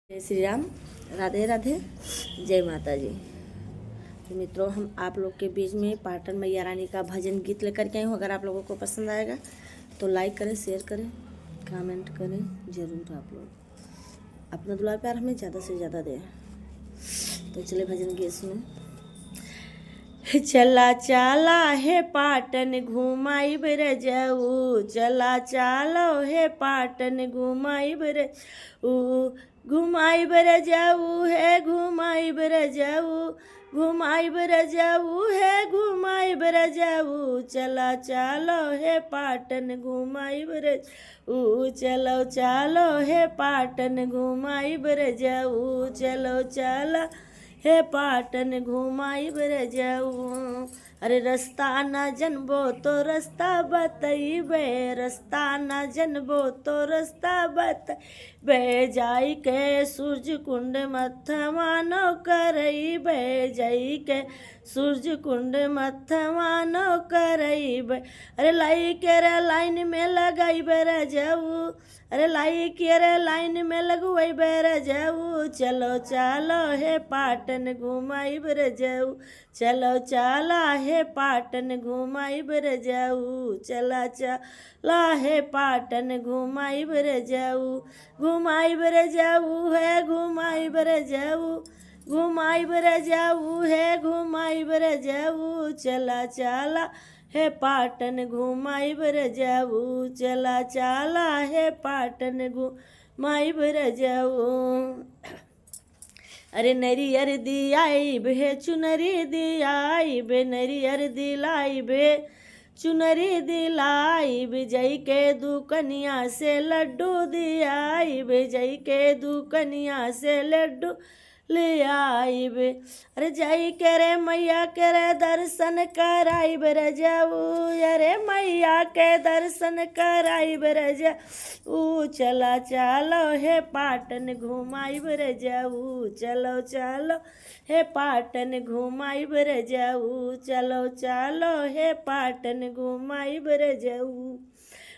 जय श्री राम। राधे राधे। जय माता जी। तो मित्रों, हम आप लोग के बीच में पाटन मैया रानी का भजन गीत लेकर के आई हूँ। अगर आप लोगों को पसंद आएगा तो लाइक करें, शेयर करें, कमेंट करें ज़रूर। आप लोग अपना दुलार प्यार हमें ज़्यादा से ज़्यादा दें। तो चले भजन गीत सुने। चला चाला है पाटन घुमाई ब्रजऊ, चला चालो है पाटन घुमाई ब्रजऊ, घुमाई ब्रजऊ है घुमाई ब्रजऊ, घुमाई ब्रजऊ है घुमाई ब्रजऊ, चला चालो है पाटन घुमाई ब्रजऊ, चलो चालो है पाटन घुमाई ब्रजऊ, चलो चला हे पाटन घुमाई ब्रजऊ। अरे रास्ता न जनबो तो रास्ता बतैबे, रास्ता न जनबो तो रास्ता बतैबे, जाई के सूरज कुंड मथवानो करैबे, जाई के सूरज कुंड मथवानो करैबे। अरे लाई के रे लाइन में लगाइबे रजऊ, अरे लाई के रे लाइन में लगवाइबे रजऊ, चलो चलो हे पाटन घुमाई ब्रजऊ, चलो चला हे पाटन घुमाई ब्रजऊ, चला चला हे पाटन घुमाई ब्रजऊ, घुमाई ब्रजऊ है घुमाई ब्रजऊ, घुमाई ब्रजऊ है घुमाई ब्रजऊ, चला चला हे पाटन घुमाई ब्रजऊ, चला चला हे पाटन घुमाई ब्रजऊ। अरे नरियर दियाई बे चुनरी दियाई बे, नरियर दिलाई बे चुनरी दिलाई बे, जई के दुकनिया से लड्डू दियाई बे, जई के दुकनिया से लड्डू ले आई बे। अरे जाई के रे मैया के रे दर्शन कराई ब्रजऊ, अरे मैया के दर्शन कराई ब्रजऊ, चला चलो हे पाटन घुमाई ब्रजऊ, चलो चलो हे पाटन घुमाई ब्रजऊ, चलो चलो हे पाटन घुमाई ब्रजऊ।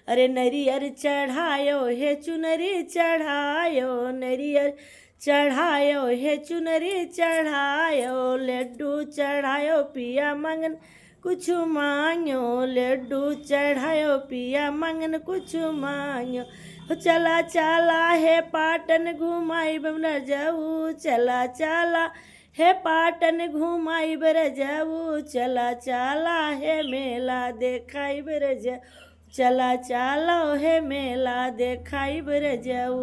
अरे नरियर चढ़ायो हे चुनरी चढ़ायो, नरियर चढ़ायो हे चुनरी चढ़ायो, लड्डू चढ़ायो पिया मंगन कुछ मांगो, लड्डू चढ़ायो पिया मंगन कुछ मांगो, चला चला हे पाटन घुमाई ब्रजऊ, चला चला हे पाटन घुमाई ब्रजऊ, चला चला हे मेला देखाई ब्रजऊ, चला चलो हे मेला देखाई ब्रजऊ।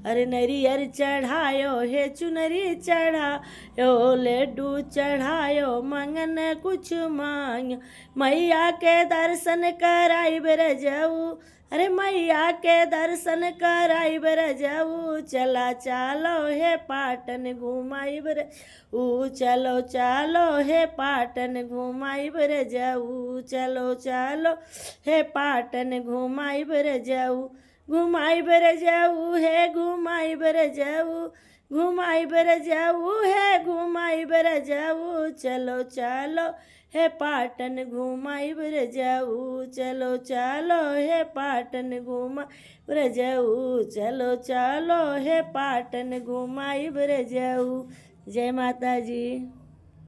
अरे नरियर चढ़ायो हे चुनरी चढ़ायो, लड्डू चढ़ायो मंगन कुछ मांग, मैया के दर्शन कराई ब्रजऊ, अरे मैया के दर्शन कराई ब्रजऊ, चला चलो हे पाटन घुमाई ब्रजऊ, चलो चलो हे पाटन घुमाई ब्रजऊ, चलो चलो हे पाटन घुमाई ब्रजऊ, घुमाई ब्रजऊ है घुमाई ब्रजऊ, घुमाई ब्रजऊ है घुमाई ब्रजऊ, चलो चलो हे पाटन घुमाई ब्रजऊ, चलो चलो हे पाटन घुमाई ब्रजऊ, चलो चलो हे पाटन घुमाई ब्रजऊ। जय माता जी।